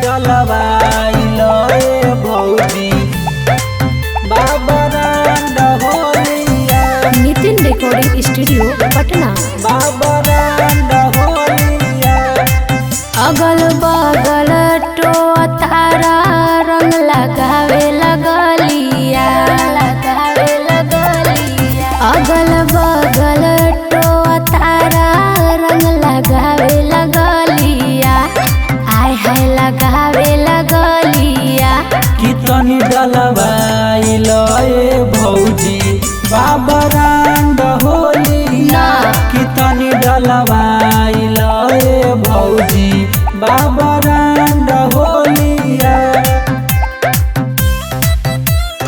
डलवाइलो ए भौजी बाबा रांड होलिया। Nitin recording studio Patna. बाबा रांड होलिया। अगल बगल टो तारा रंग लगावे लगलिया। अगल बगल टो तारा रंग लगावे लगलिया। आय हाय लगावे लगलिया। कितनी डलवाइलो ए भौजी बाबा रांड होलिया। कितनी डलवाइलो ए भौजी बाबा रांड होलिया।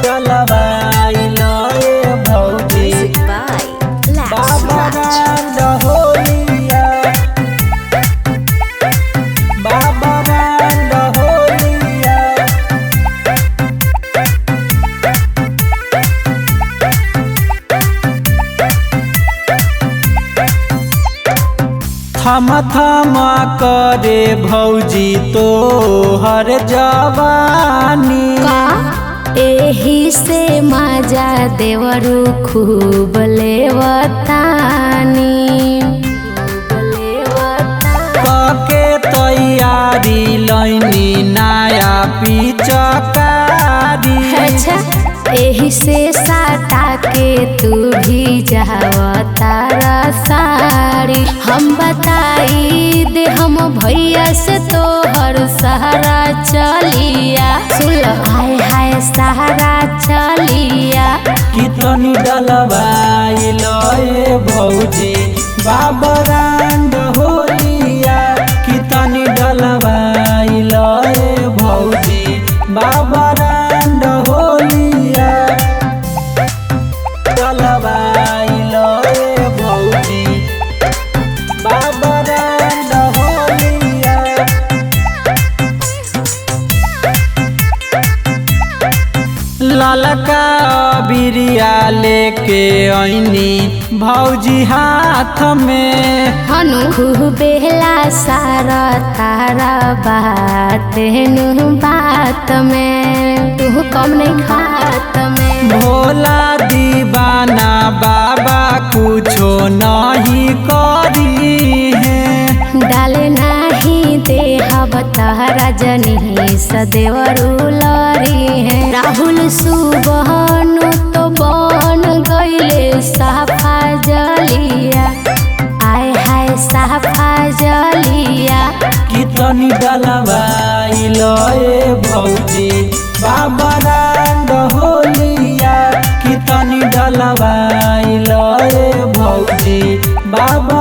डलवाइलो ए भौजी बाबा रांड होलिया। बाबा रांड होलिया। थम थम करे भौजी तो हर जवानी। एही से मजा देवरू खूब लेवतानी। कके तैयारी लैनी नया पिचकारी। अच्छा एही से साटा के तू भी जावतारा साड़ी। हम बताई दे हम भैया से तो हर सहारा चलिया। सुन हाय हाय सहारा चलिया। कितनी डलवाइलो ए भौजी बाबा रांड होलिया। कितनी डलवाइलो ए भौजी बाबा रांड होलिया। डलवाइलो ए भौजी बाबा रांड होलिया। ललका बिरिया लेके आईनी भौजी हाथ में। हनु बेला सारा तारा बात नु बात में। तू कम नहीं खात में। भोला दीवाना बाबा कुछो नहीं करी है। डाले नहीं दे हब तहरा जनी सदेवरू लरी है। राहुल सुबहनु तो बन गईले साफा जलिया। आय हाय साफा जलिया। कितनी डलवाइलो ए भौजी बाबा रांड होलिया। कितनी डलवाइलो ए भौजी बाबा